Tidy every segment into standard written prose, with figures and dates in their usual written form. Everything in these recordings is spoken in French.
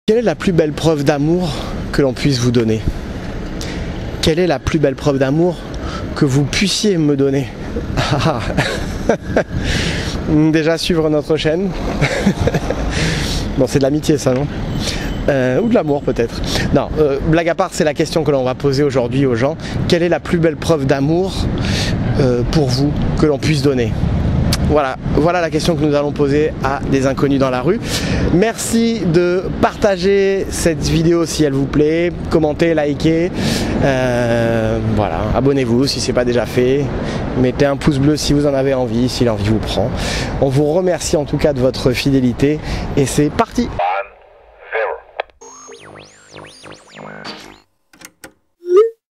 Quelle est la plus belle preuve d'amour que l'on puisse vous donner? Quelle est la plus belle preuve d'amour que vous puissiez me donner? Déjà suivre notre chaîne. Bon, c'est de l'amitié ça, non? Ou de l'amour peut-être. Non, blague à part, c'est la question que l'on va poser aujourd'hui aux gens. Quelle est la plus belle preuve d'amour pour vous que l'on puisse donner? Voilà la question que nous allons poser à des inconnus dans la rue. Merci de partager cette vidéo si elle vous plaît, commentez, likez, voilà, abonnez-vous si ce n'est pas déjà fait, mettez un pouce bleu si vous en avez envie, si l'envie vous prend. On vous remercie en tout cas de votre fidélité et c'est parti.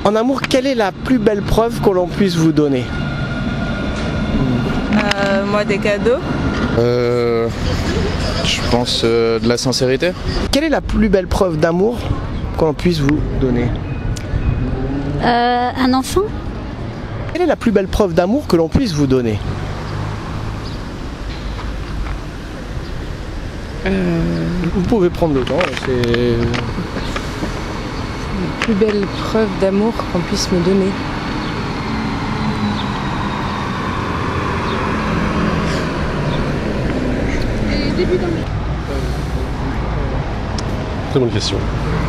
En amour, quelle est la plus belle preuve que l'on puisse vous donner? Moi, des cadeaux. Je pense de la sincérité. Quelle est la plus belle preuve d'amour qu'on puisse vous donner? Un enfant. Quelle est la plus belle preuve d'amour que l'on puisse vous donner? Vous pouvez prendre le temps. C'est... La plus belle preuve d'amour qu'on puisse me donner. Très bonne question.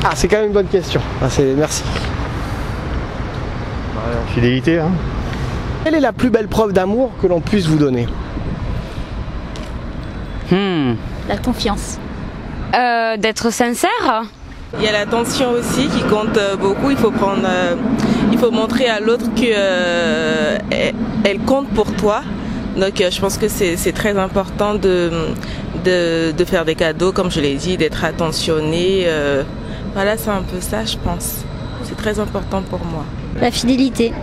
Ah, c'est quand même une bonne question. Ah, merci. Fidélité, hein. Quelle est la plus belle preuve d'amour que l'on puisse vous donner? La confiance. D'être sincère. Il y a l'attention aussi qui compte beaucoup. Il faut montrer à l'autre que elle compte pour toi. Donc je pense que c'est très important de faire des cadeaux, comme je l'ai dit, d'être attentionné. Voilà, c'est un peu ça, je pense. C'est très important pour moi. La fidélité.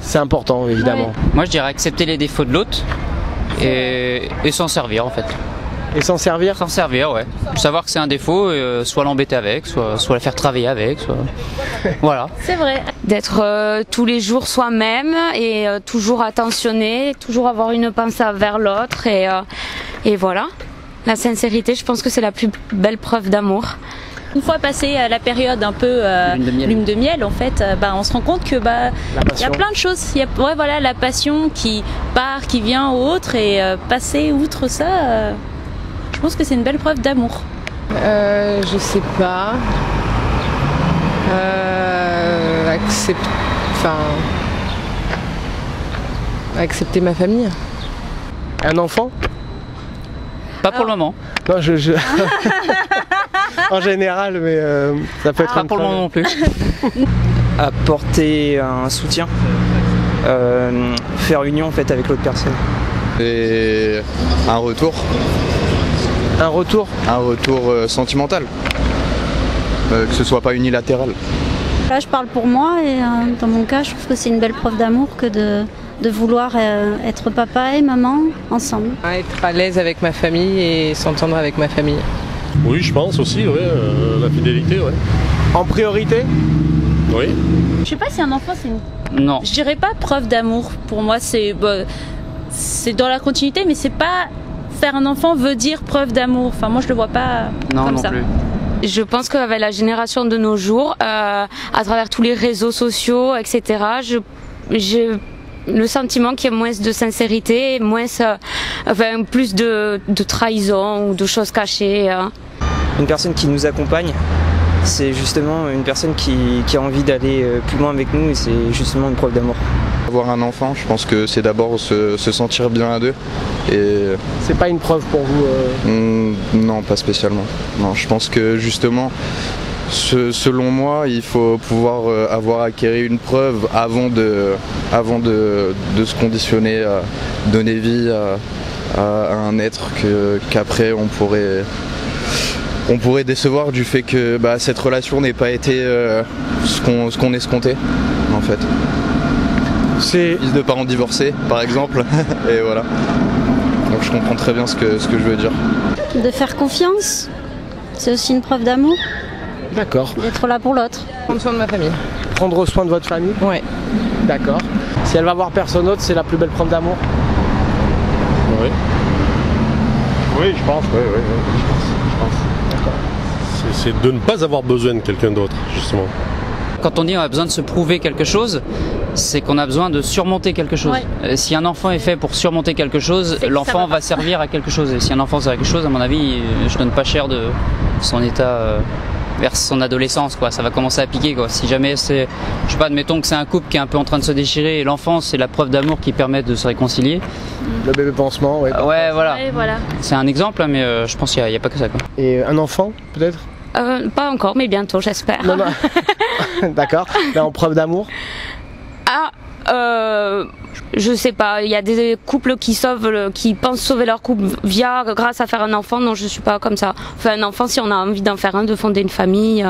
C'est important, évidemment. Ouais. Moi, je dirais accepter les défauts de l'autre et s'en servir, en fait. Et s'en servir? S'en servir, ouais. Savoir que c'est un défaut, soit l'embêter avec, soit la faire travailler avec, soit... Voilà. C'est vrai. D'être tous les jours soi-même et toujours attentionné, toujours avoir une pensée vers l'autre et voilà. La sincérité, je pense que c'est la plus belle preuve d'amour. Une fois passé la période un peu lune de miel, en fait, on se rend compte que y a plein de choses. Il y a voilà, la passion qui part, qui vient ou autre, et passer outre ça, je pense que c'est une belle preuve d'amour. Je sais pas. Accepter ma famille. Un enfant? Pas pour le moment. Non, en général, mais ça peut être Pas pour le moment non plus. Apporter un soutien, faire union en fait avec l'autre personne. Et un retour. Un retour? Un retour sentimental. Que ce soit pas unilatéral. Là, je parle pour moi et dans mon cas, je trouve que c'est une belle preuve d'amour que de vouloir être papa et maman ensemble. Être à l'aise avec ma famille et s'entendre avec ma famille. Oui, je pense aussi, ouais, la fidélité, ouais. En priorité? Oui. Je sais pas si un enfant, c'est une... Non. Je dirais pas preuve d'amour. Pour moi, c'est dans la continuité, mais c'est pas... Faire un enfant veut dire preuve d'amour. Enfin, moi, je le vois pas comme ça. Plus. Je pense qu'avec la génération de nos jours, à travers tous les réseaux sociaux, etc., j'ai le sentiment qu'il y a moins de sincérité, plus de trahison ou de choses cachées. Une personne qui nous accompagne, c'est justement une personne qui a envie d'aller plus loin avec nous et c'est justement une preuve d'amour. Avoir un enfant, je pense que c'est d'abord se sentir bien à deux. Et C'est pas une preuve pour vous non, pas spécialement. Non, je pense que justement, selon moi, il faut pouvoir avoir acquéri une preuve avant de se conditionner à donner vie à un être qu'après on pourrait décevoir du fait que cette relation n'ait pas été ce qu'on escomptait en fait. C'est Fils de parents divorcés par exemple et voilà. Donc je comprends très bien ce que je veux dire. De faire confiance, c'est aussi une preuve d'amour. D'accord. D'être là pour l'autre. Prendre soin de ma famille. Prendre soin de votre famille? Ouais. D'accord. Si elle va voir personne d'autre, c'est la plus belle preuve d'amour? Oui. Oui, je pense, oui. Je pense. D'accord. C'est de ne pas avoir besoin de quelqu'un d'autre, justement. Quand on dit on a besoin de se prouver quelque chose, c'est qu'on a besoin de surmonter quelque chose. Ouais. Si un enfant est fait pour surmonter quelque chose, l'enfant va servir à quelque chose. Et si un enfant sert à quelque chose, à mon avis, je donne pas cher de son état vers son adolescence, quoi. Ça va commencer à piquer, quoi. Si jamais c'est, je sais pas, admettons que c'est un couple qui est un peu en train de se déchirer et l'enfant c'est la preuve d'amour qui permet de se réconcilier. Le bébé pansement, ouais. Ouais, voilà. Ouais, voilà. C'est un exemple, mais je pense qu'il n'y a pas que ça, quoi. Et un enfant, peut-être? Pas encore, mais bientôt, j'espère. Non, non. D'accord. Là, en preuve d'amour? Je sais pas. Il y a des couples qui pensent sauver leur couple grâce à faire un enfant. Non, je suis pas comme ça. Enfin, un enfant, si on a envie d'en faire un, de fonder une famille.